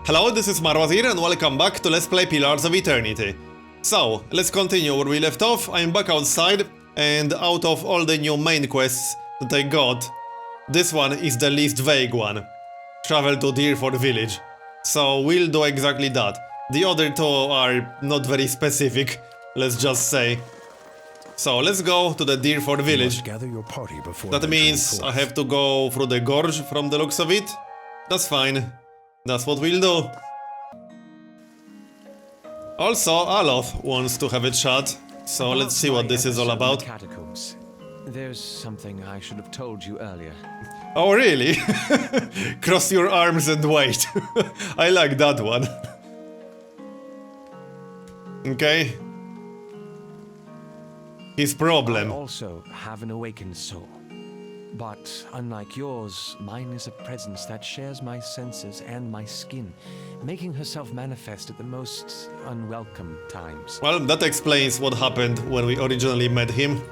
Hello, this is Marbozir and welcome back to Let's Play Pillars of Eternity. So, let's continue where we left off. I'm back outside, and out of all the new main quests that I got, this one is the least vague one. Travel to Dyrford village. So, we'll do exactly that. The other two are not very specific, let's just say. So, let's go to the Dyrford village. Gather your party before that means I have to go through the gorge from the looks of it. That's fine. That's what we'll do. Also, Aloth wants to have a chat, so let's see what this is all about. Catacombs. There's something I should have told you earlier. Oh, really? Cross your arms and wait. I like that one. Okay. His problem. I also have an awakened soul. But unlike yours, mine is a presence that shares my senses and my skin, making herself manifest at the most unwelcome times. Well, that explains what happened when we originally met him.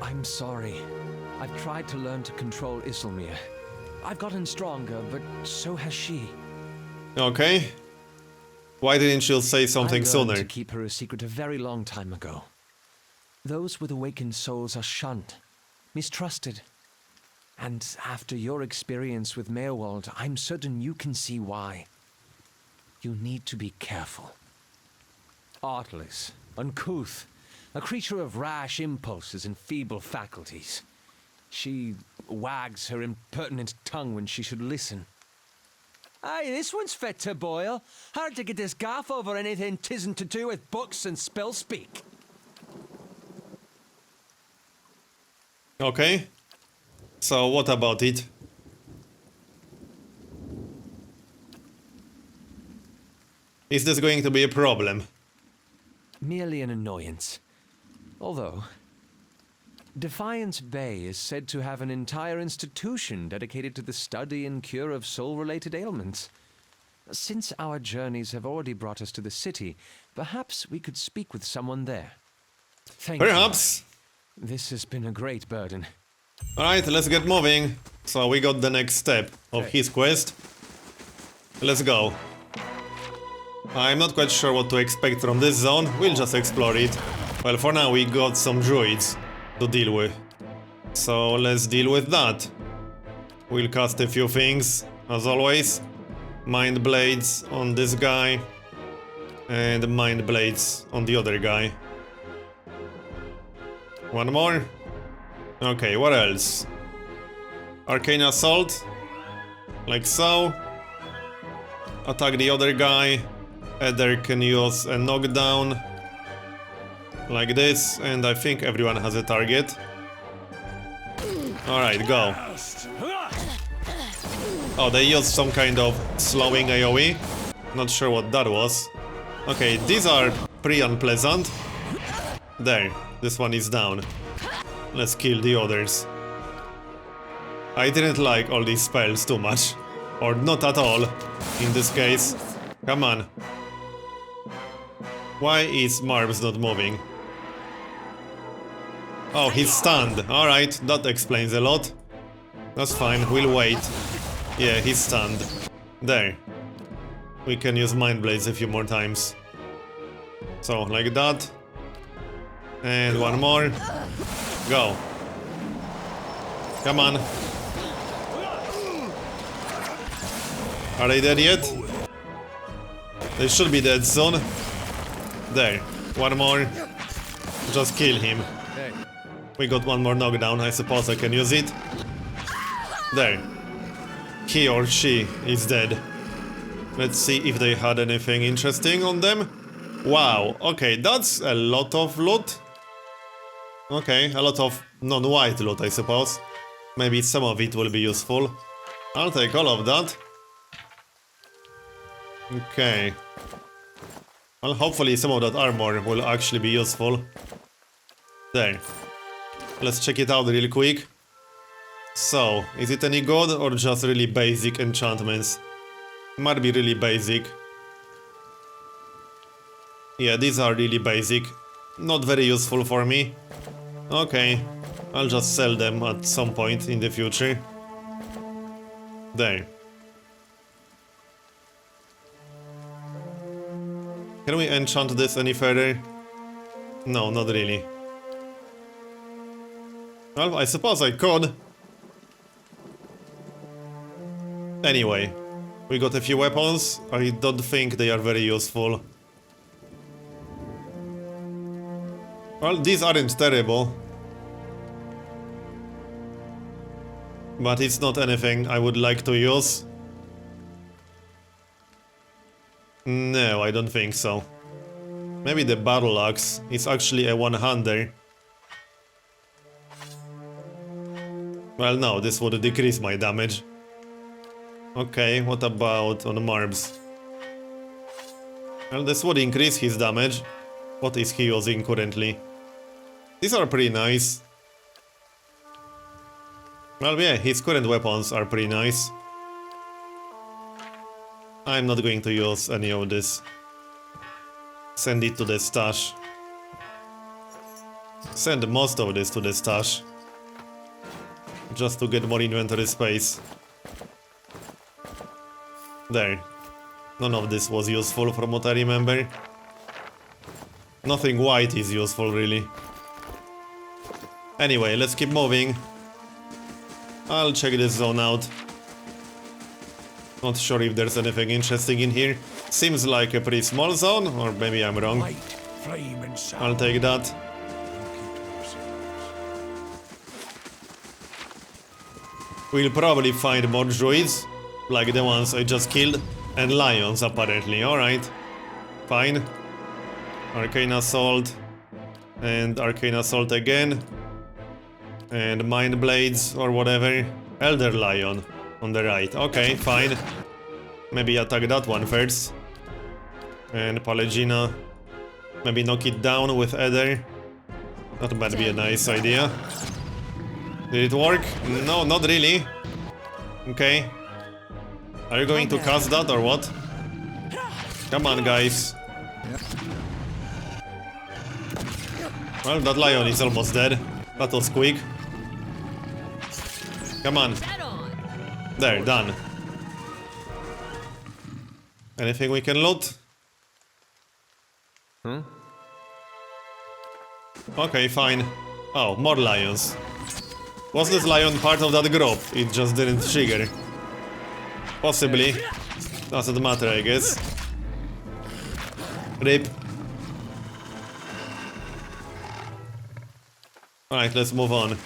I'm sorry. I've tried to learn to control Isilmir. I've gotten stronger, but so has she. Okay. Why didn't you say something I learned sooner? to keep her a secret a very long time ago. Those with awakened souls are shunned, mistrusted. And after your experience with Meerwald, I'm certain you can see why. You need to be careful. Artless, uncouth, a creature of rash impulses and feeble faculties. She wags her impertinent tongue when she should listen. Aye, this one's fit to boil. Hard to get this gaff over anything tisn't to do with books and spell speak. Okay. So what about it? Is this going to be a problem? Merely an annoyance. Although, Defiance Bay is said to have an entire institution dedicated to the study and cure of soul-related ailments. Since our journeys have already brought us to the city, perhaps we could speak with someone there. Thank you. Perhaps. This has been a great burden. Alright, let's get moving. So we got the next step of his quest. Let's go. I'm not quite sure what to expect from this zone. We'll just explore it. Well, for now we got some druids to deal with. So let's deal with that. We'll cast a few things, as always. Mind Blades on this guy. And Mind Blades on the other guy. One more. Okay, what else? Arcane Assault. Like so. Attack the other guy. Eder can use a knockdown. Like this, and I think everyone has a target. Alright, go. Oh, they used some kind of slowing AoE. Not sure what that was. Okay, these are pretty unpleasant. There, this one is down. Let's kill the others. I didn't like all these spells too much. Or not at all, in this case. Come on. Why is Marbs not moving? Oh, he's stunned. Alright, that explains a lot. That's fine, we'll wait. Yeah, he's stunned. There. We can use Mind Blades a few more times. So, like that. And one more. Go. Come on. Are they dead yet? They should be dead soon. There. One more. Just kill him. We got one more knockdown. I suppose I can use it. There. He or she is dead. Let's see if they had anything interesting on them. Wow. Okay, that's a lot of loot. Okay, a lot of non-white loot, I suppose. Maybe some of it will be useful. I'll take all of that. Okay. Well, hopefully some of that armor will actually be useful. There. Let's check it out real quick. So, is it any good or just really basic enchantments? Might be really basic. Yeah, these are really basic. Not very useful for me. Okay, I'll just sell them at some point in the future. There. Can we enchant this any further? No, not really. Well, I suppose I could. Anyway, we got a few weapons. I don't think they are very useful. Well, these aren't terrible. But it's not anything I would like to use. No, I don't think so. Maybe the battle axe is actually a one-hander. Well, no, this would decrease my damage. Okay, what about on Marbs? Well, this would increase his damage. What is he using currently? These are pretty nice. Well, yeah, his current weapons are pretty nice. I'm not going to use any of this. Send it to the stash. Send most of this to the stash. Just to get more inventory space. There. None of this was useful from what I remember. Nothing white is useful, really. Anyway, let's keep moving. I'll check this zone out. Not sure if there's anything interesting in here. Seems like a pretty small zone, or maybe I'm wrong. I'll take that. We'll probably find more druids, like the ones I just killed, and lions apparently. Alright. Fine. Arcane Assault. And Arcane Assault again. And Mind Blades or whatever. Elder Lion on the right. Okay, fine. Maybe attack that one first. And Pallegina. Maybe knock it down with Ether. That might be a nice idea. Did it work? No, not really. Okay. Are you going to cast that or what? Come on, guys. Well, that lion is almost dead. That was quick. Come on. There, done. Anything we can loot? Okay, fine. Oh, more lions. Was this lion part of that group? It just didn't trigger. Possibly. Doesn't matter, I guess. RIP. Alright, let's move on.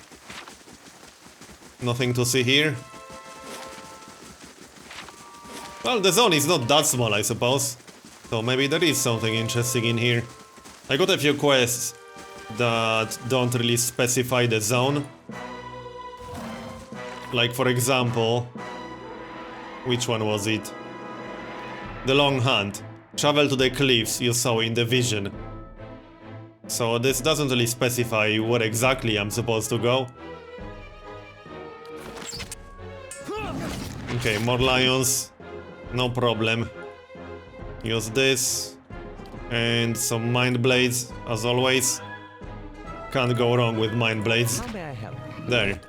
Nothing to see here. Well, the zone is not that small, I suppose. So maybe there is something interesting in here. I got a few quests that don't really specify the zone. Like, for example... Which one was it? The Long Hunt. Travel to the cliffs you saw in the vision. So this doesn't really specify where exactly I'm supposed to go. Okay, more lions. No problem. Use this. And some Mind Blades, as always. Can't go wrong with Mind Blades. How may I help? There.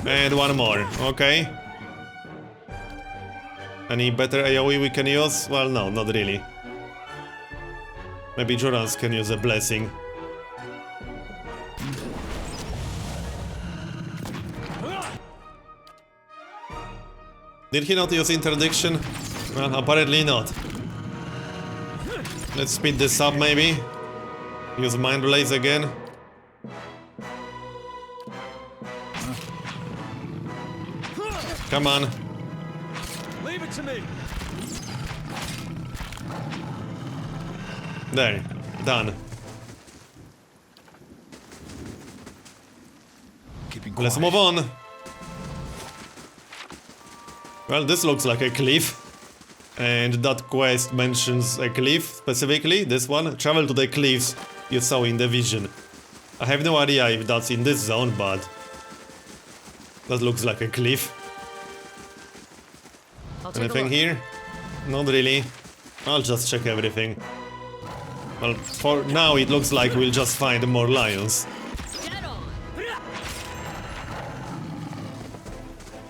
And one more, okay. Any better AoE we can use? Well, no, not really. Maybe Jurans can use a blessing. Did he not use interdiction? Well, apparently not. Let's speed this up, maybe. Use Mind Blaze again. Come on. Leave it to me. There. Done. Let's move on. Well, this looks like a cliff. And that quest mentions a cliff, specifically, this one. Travel to the cliffs you saw in the vision. I have no idea if that's in this zone, but... that looks like a cliff. Anything here? Not really. I'll just check everything. Well, for now it looks like we'll just find more lions.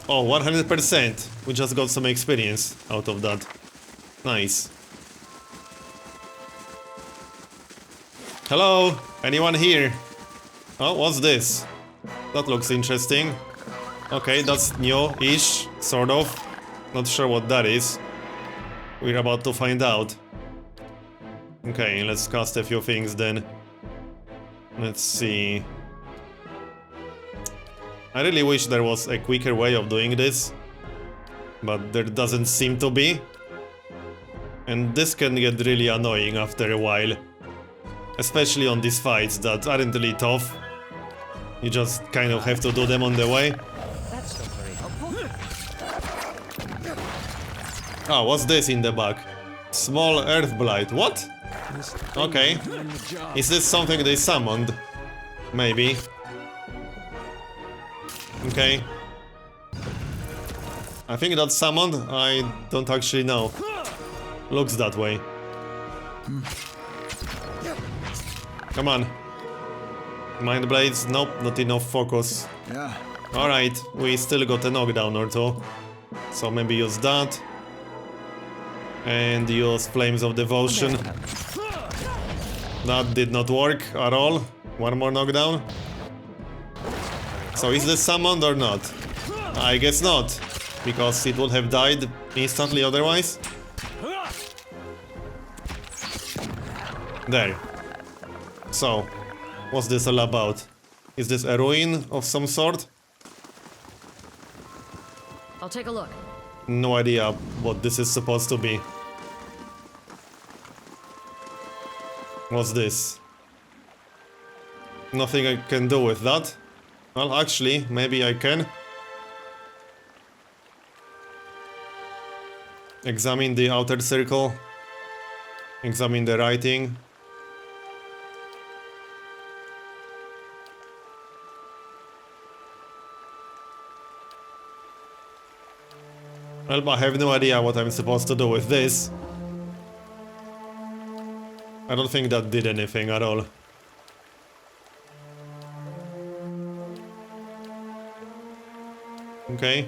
Oh, 100%. We just got some experience out of that. Nice. Hello? Anyone here? Oh, what's this? That looks interesting. Okay, that's new-ish, sort of. Not sure what that is. We're about to find out. Okay, let's cast a few things then. Let's see. I really wish there was a quicker way of doing this, but there doesn't seem to be. And this can get really annoying after a while. Especially on these fights that aren't really tough. You just kind of have to do them on the way. That's not very helpful. Oh, what's this in the back? Small earth blight. What? Okay. Is this something they summoned? Maybe. Okay. I think that's summoned. I don't actually know. Looks that way. Come on. Mind blades? Nope, not enough focus. Yeah. Alright, we still got a knockdown or two. So maybe use that. And use Flames of Devotion. That did not work at all. One more knockdown. So is this summoned or not? I guess not. Because it would have died instantly otherwise. There. So, what's this all about? Is this a ruin of some sort? I'll take a look. No idea what this is supposed to be. What's this? Nothing I can do with that. Well, actually, maybe I can. Examine the outer circle. Examine the writing. Well, I have no idea what I'm supposed to do with this. I don't think that did anything at all. Okay.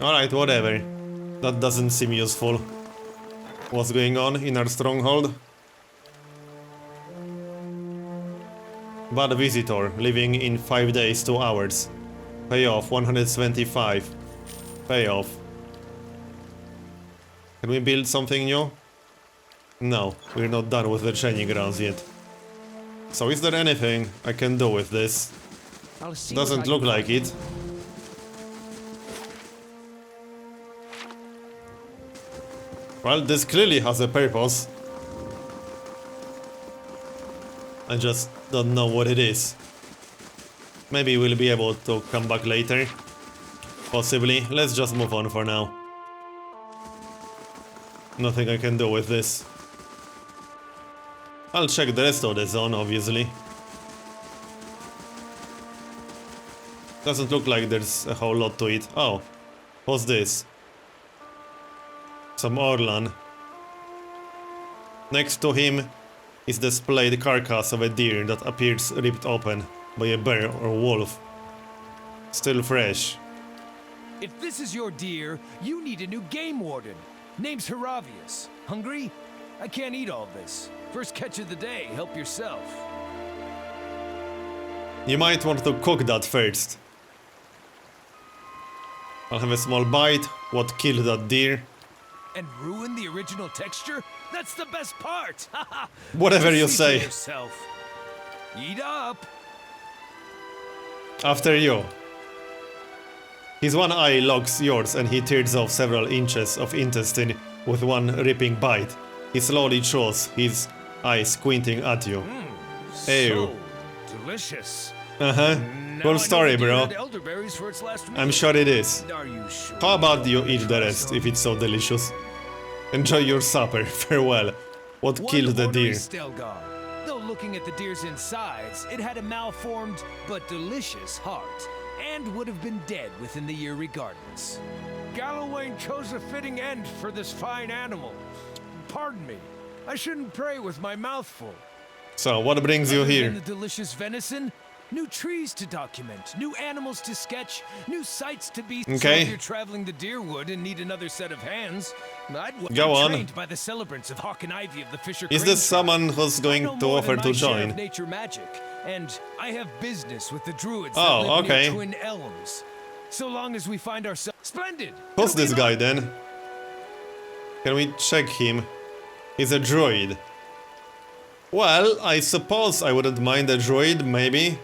Alright, whatever. That doesn't seem useful. What's going on in our stronghold? Bad visitor, living in 5 days, 2 hours. Payoff 125. Payoff. Can we build something new? No, we're not done with the training grounds yet. So is there anything I can do with this? Doesn't look like it. Well, this clearly has a purpose. I just don't know what it is. Maybe we'll be able to come back later. Possibly. Let's just move on for now. Nothing I can do with this. I'll check the rest of the zone, obviously. Doesn't look like there's a whole lot to it. Oh, what's this? Some Orlan. Next to him is the splayed carcass of a deer that appears ripped open by a bear or wolf. Still fresh. If this is your deer, you need a new game warden. Name's Hiravias. Hungry? I can't eat all this. First catch of the day, help yourself. You might want to cook that first. I'll have a small bite. What killed that deer? And ruin the original texture? That's the best part! Whatever you See say. for yourself. Eat up! After you. His one eye locks yours and he tears off several inches of intestine with one ripping bite. He slowly chews, his eyes squinting at you. Ew. So delicious. Uh-huh. Now Cool I know story, the deer bro. had elderberries for its last meal. I'm sure it is. Are you sure? How about you eat the rest if it's so delicious? Enjoy your supper. Farewell. What One killed the ornery deer? Stelgar. Though looking at the deer's insides, it had a malformed but delicious heart, and would have been dead within the year regardless. Gallowayne chose a fitting end for this fine animal. Pardon me, I shouldn't pray with my mouth full. So, what brings you Other than here? the delicious venison, New trees to document, new animals to sketch, new sights to be. Okay. So if you're traveling the Deerwood and need another set of hands, I'd Go on. trained by the celebrants of Hawk and Ivy of the Fisher Is Crane this tribe. someone who's I going know to more offer than to my share join? of nature magic, and I have business with the druids Oh, that live okay. near Twin Elms. So long as we find ourselves splendid. Who's It'll be this an guy then? Can we check him? He's a druid. Well, I suppose I wouldn't mind a druid, maybe.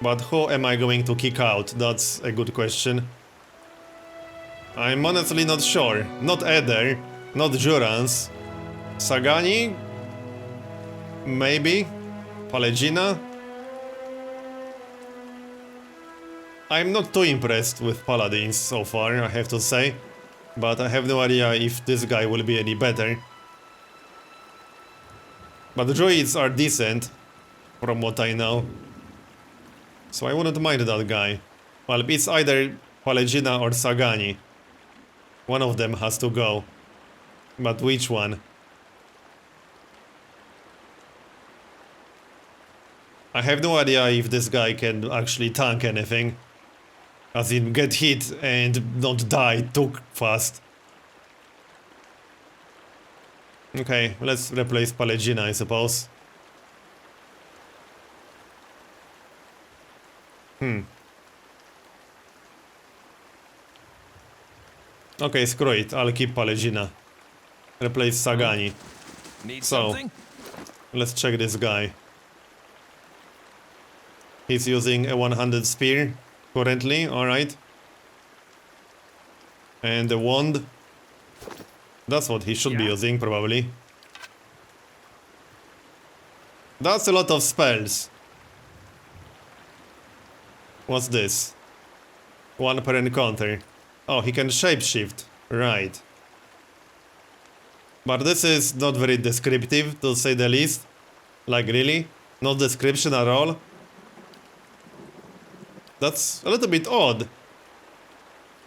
But who am I going to kick out? That's a good question. I'm honestly not sure. Not Eder, not Jurans. Sagani? Maybe? Palegina? I'm not too impressed with paladins so far, I have to say. But I have no idea if this guy will be any better. But the druids are decent, from what I know. So I wouldn't mind that guy. Well, it's either Palegina or Sagani. One of them has to go. But which one? I have no idea if this guy can actually tank anything. As in, get hit and not die too fast. Okay, let's replace Palegina, I suppose. Okay, screw it. I'll keep Palegina. Replace Sagani. Need So, something? let's check this guy. He's using a 100 spear currently, alright. And a wand. That's what he should be using, probably. That's a lot of spells. What's this? One per encounter. Oh, he can shapeshift. Right. But this is not very descriptive, to say the least. Like, really? No description at all? That's a little bit odd.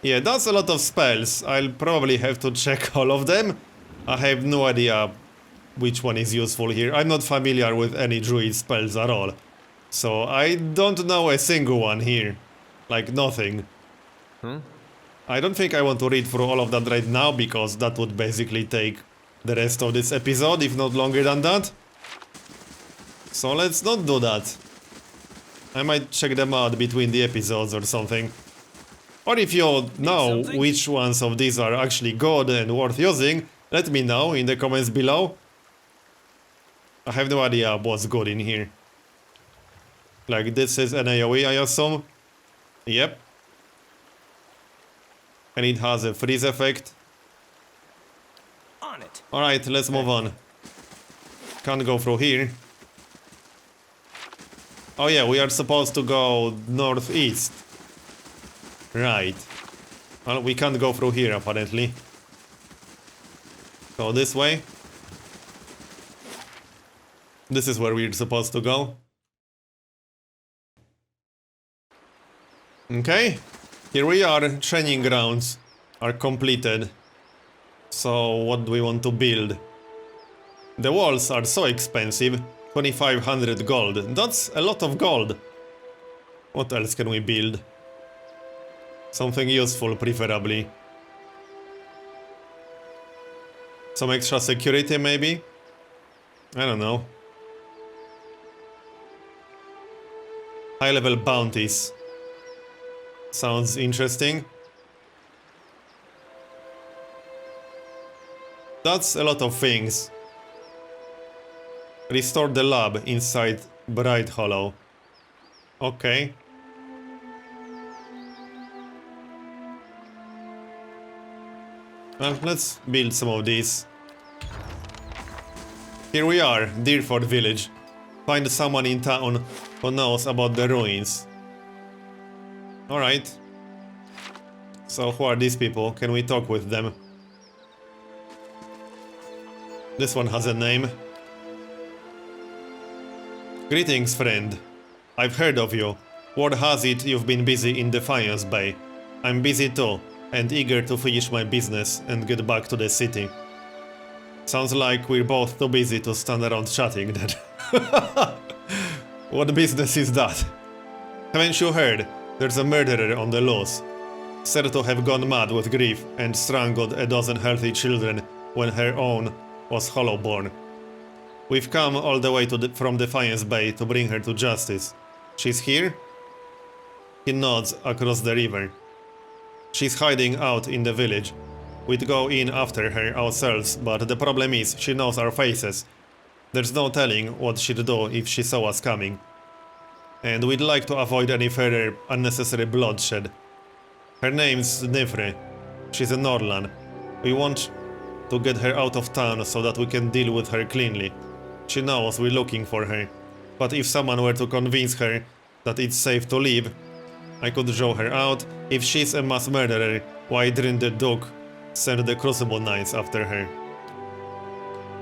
Yeah, that's a lot of spells. I'll probably have to check all of them. I have no idea which one is useful here. I'm not familiar with any druid spells at all. So I don't know a single one here. Like, nothing. I don't think I want to read through all of that right now, because that would basically take the rest of this episode, if not longer than that. So let's not do that. I might check them out between the episodes or something. Or if you know which ones of these are actually good and worth using, let me know in the comments below. I have no idea what's good in here. Like, this is an AoE, I assume. Yep. And it has a freeze effect. On it. Alright, let's move on. Can't go through here. Oh yeah, we are supposed to go northeast. Right. Well, we can't go through here, apparently. So this way. This is where we're supposed to go. Okay. Here we are. Training grounds are completed. So what do we want to build? The walls are so expensive. 2500 gold. That's a lot of gold. What else can we build? Something useful, preferably. Some extra security, maybe? I don't know. High-level bounties. Sounds interesting. That's a lot of things. Restore the lab inside Bright Hollow. Okay. Well, let's build some of these. Here we are, Dyrford village. Find someone in town who knows about the ruins. Alright. So who are these people? Can we talk with them? This one has a name. Greetings, friend. I've heard of you. Word has it you've been busy in Defiance Bay. I'm busy too, and eager to finish my business and get back to the city. Sounds like we're both too busy to stand around chatting then. What business is that? Haven't you heard? There's a murderer on the loose. Said to have gone mad with grief and strangled a dozen healthy children when her own was hollow-born. We've come all the way from Defiance Bay to bring her to justice. She's here? He nods across the river. She's hiding out in the village. We'd go in after her ourselves, but the problem is she knows our faces. There's no telling what she'd do if she saw us coming. And we'd like to avoid any further unnecessary bloodshed. Her name's Nifri. She's a Norlan. We want to get her out of town so that we can deal with her cleanly. She knows we're looking for her. But if someone were to convince her that it's safe to leave, I could draw her out. If she's a mass murderer, why didn't the Duke send the Crucible Knights after her?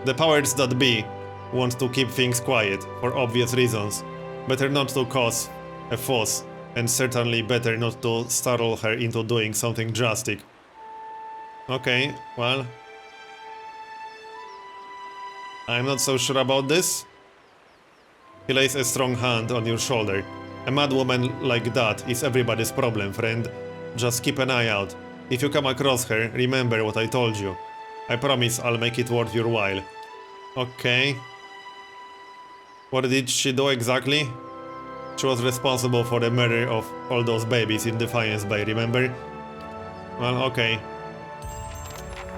The powers that be want to keep things quiet, for obvious reasons. Better not to cause a fuss, and certainly better not to startle her into doing something drastic. Okay, well... I'm not so sure about this. He lays a strong hand on your shoulder. A mad woman like that is everybody's problem, friend. Just keep an eye out. If you come across her, remember what I told you. I promise I'll make it worth your while. Okay. What did she do exactly? She was responsible for the murder of all those babies in Defiance Bay, remember? Well, okay.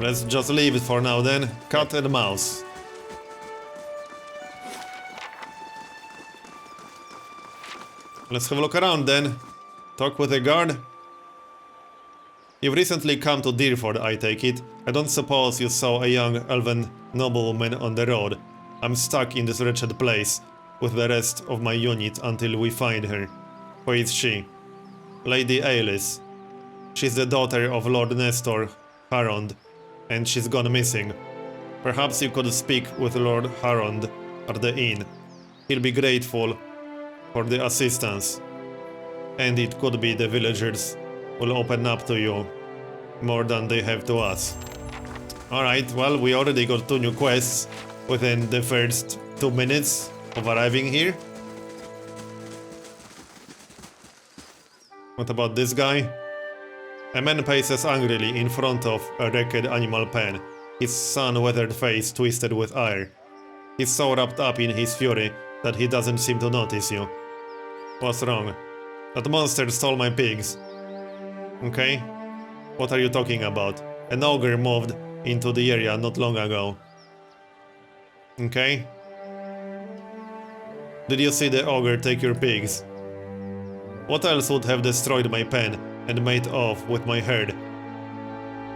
Let's just leave it for now then. Cat and mouse. Let's have a look around then. Talk with the guard. You've recently come to Dyrford, I take it. I don't suppose you saw a young elven noblewoman on the road. I'm stuck in this wretched place with the rest of my unit until we find her. Who is she? Lady Aelis. She's the daughter of Lord Nestor Harond, and she's gone missing. Perhaps you could speak with Lord Harond at the inn. He'll be grateful for the assistance. And it could be the villagers will open up to you more than they have to us. Alright, well, we already got 2 new quests within the first 2 minutes of arriving here. What about this guy? A man paces angrily in front of a wrecked animal pen, his sun-weathered face twisted with ire. He's so wrapped up in his fury that he doesn't seem to notice you. What's wrong? That monster stole my pigs. Okay? What are you talking about? An ogre moved into the area not long ago. Okay? Did you see the ogre take your pigs? What else would have destroyed my pen and made off with my herd?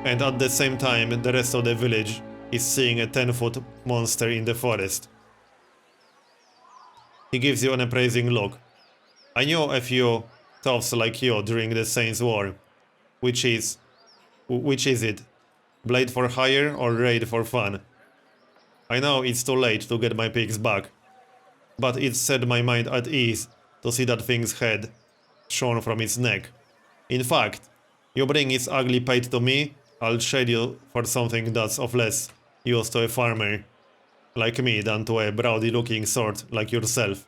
And at the same time, the rest of the village is seeing a 10-foot monster in the forest. He gives you an appraising look. I knew a few toughs like you during the Saints' War. Which is it? Blade for hire or raid for fun? I know it's too late to get my pigs back, but it set my mind at ease to see that thing's head shorn from its neck. In fact, you bring its ugly pate to me, I'll trade you for something that's of less use to a farmer like me than to a browdy-looking sort like yourself.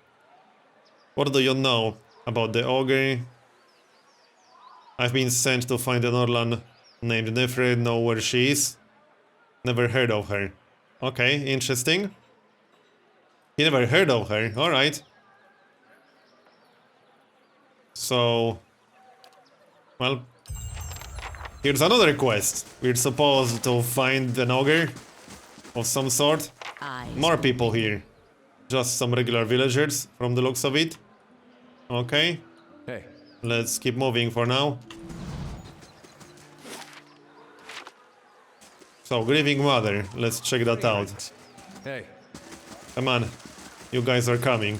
What do you know about the ogre? I've been sent to find an Orlan named Nifri. Know where she is? Never heard of her. Okay, interesting. He never heard of her, alright. So... well... here's another quest. We're supposed to find an ogre of some sort. More people here. Just some regular villagers from the looks of it. Okay. Hey. Let's keep moving for now. So, Grieving Mother. Let's check that out. Hey. Come on. You guys are coming.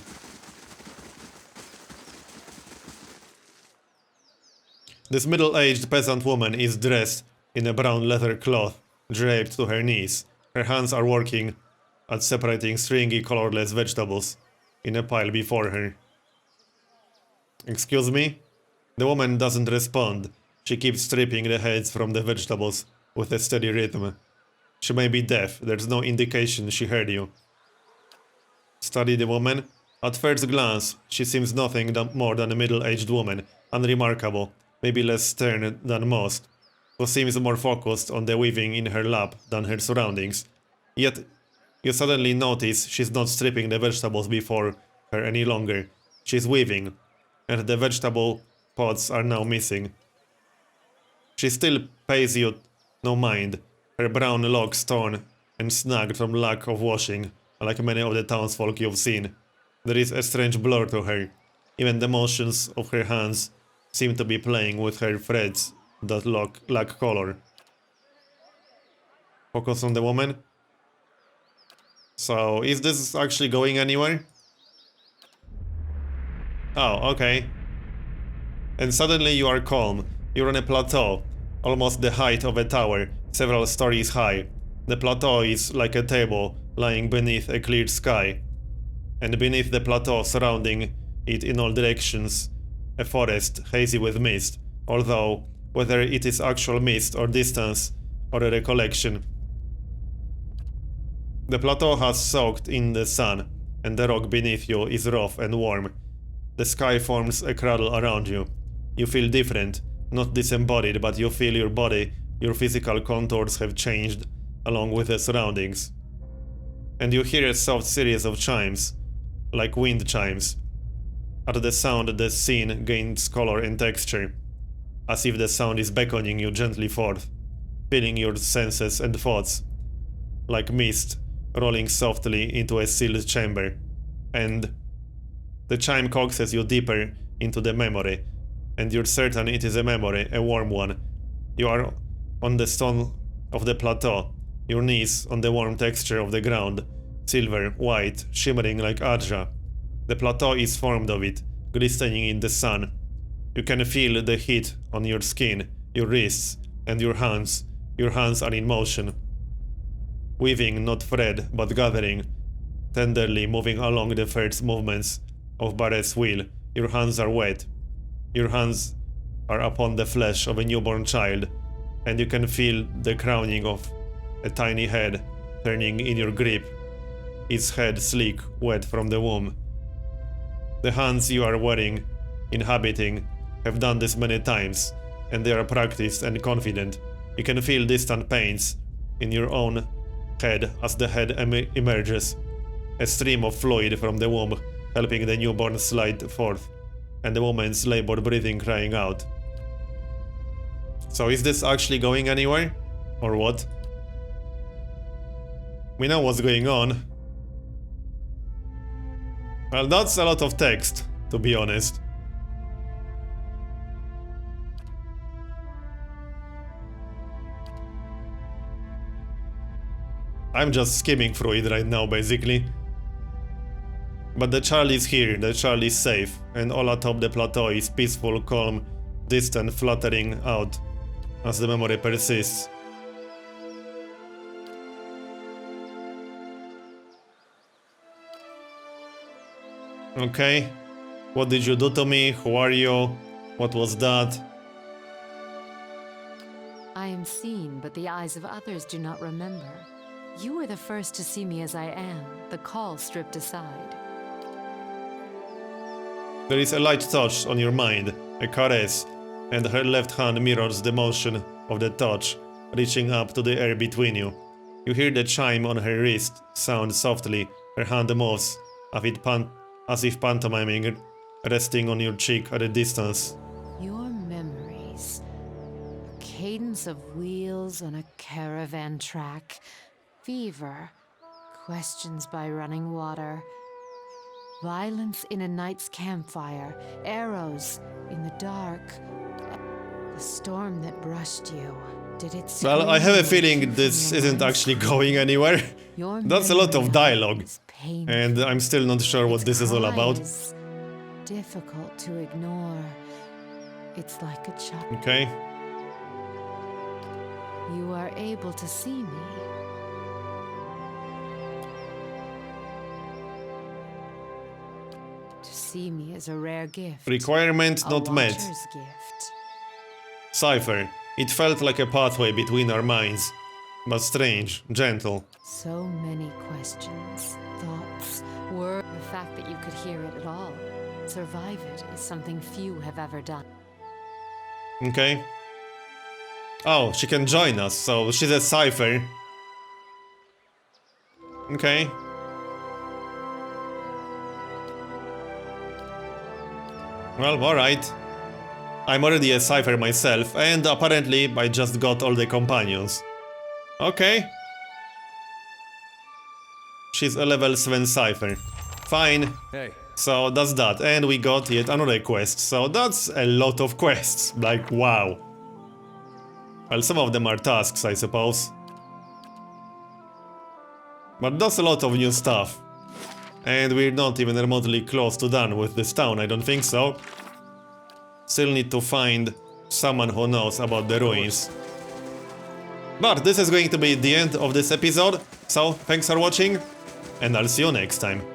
This middle-aged peasant woman is dressed in a brown leather cloth, draped to her knees. Her hands are working at separating stringy, colorless vegetables in a pile before her. Excuse me? The woman doesn't respond. She keeps stripping the heads from the vegetables with a steady rhythm. She may be deaf. There's no indication she heard you. Study the woman. At first glance, she seems nothing more than a middle-aged woman, unremarkable, maybe less stern than most, who seems more focused on the weaving in her lap than her surroundings. Yet, you suddenly notice she's not stripping the vegetables before her any longer. She's weaving, and the vegetable pods are now missing. She still pays you no mind, her brown locks torn and snagged from lack of washing, like many of the townsfolk you've seen. There is a strange blur to her. Even the motions of her hands seem to be playing with her threads that lack color. Focus on the woman. So, is this actually going anywhere? Oh, okay. And suddenly you are calm. You're on a plateau, almost the height of a tower, several stories high. The plateau is like a table lying beneath a clear sky. And beneath the plateau, surrounding it in all directions, a forest hazy with mist, although whether it is actual mist or distance or a recollection. The plateau has soaked in the sun, and the rock beneath you is rough and warm. The sky forms a cradle around you. You feel different, not disembodied, but you feel your body, your physical contours have changed along with the surroundings. And you hear a soft series of chimes, like wind chimes. At the sound, the scene gains color and texture, as if the sound is beckoning you gently forth, filling your senses and thoughts, like mist rolling softly into a sealed chamber. And the chime coaxes you deeper into the memory, and you're certain it is a memory, a warm one. You are on the stone of the plateau, your knees on the warm texture of the ground, silver, white, shimmering like Adja. The plateau is formed of it, glistening in the sun. You can feel the heat on your skin, your wrists, and your hands. Your hands are in motion. Weaving, not thread, but gathering, tenderly moving along the first movements of Barrett's wheel. Your hands are wet. Your hands are upon the flesh of a newborn child, and you can feel the crowning of a tiny head turning in your grip, its head sleek, wet from the womb. The hands you are wearing, inhabiting, have done this many times, and they are practiced and confident. You can feel distant pains in your own head as the head emerges, a stream of fluid from the womb helping the newborn slide forth, and the woman's labored breathing crying out. So is this actually going anywhere? Or what? We know what's going on. Well, that's a lot of text, to be honest. I'm just skimming through it right now, basically. But the child is here, the child is safe, and all atop the plateau is peaceful, calm, distant, fluttering out as the memory persists. Okay, what did you do to me? Who are you? What was that? I am seen, but the eyes of others do not remember. You were the first to see me as I am, the call stripped aside. There is a light touch on your mind, a caress, and her left hand mirrors the motion of the touch, reaching up to the air between you. You hear the chime on her wrist sound softly, her hand moves, as if pantomiming, resting on your cheek at a distance. Your memories. A cadence of wheels on a caravan track. Fever. Questions by running water. Violence in a night's campfire. Arrows in the dark. The storm that brushed you. Did it scream? Well, I have a feeling this isn't actually going anywhere. That's a lot of dialogue. And I'm still not sure what this is all about. Difficult to ignore. It's like a child. Okay. You are able to see me. To see me is a rare gift. Requirement not met. Watcher's gift. Cipher. It felt like a pathway between our minds. But strange, gentle. So many questions, thoughts, words. word. The fact that you could hear it at all, survive it, is something few have ever done. Okay. Oh, she can join us, so she's a cipher. Okay. Well, alright. I'm already a cipher myself, and apparently I just got all the companions. Okay. She's a level 7 cipher. Fine. Hey. So that's that, and we got yet another quest, so that's a lot of quests, like wow. Well, some of them are tasks, I suppose. But that's a lot of new stuff. And we're not even remotely close to done with this town, I don't think so. Still need to find someone who knows about the ruins. But this is going to be the end of this episode, so thanks for watching, and I'll see you next time.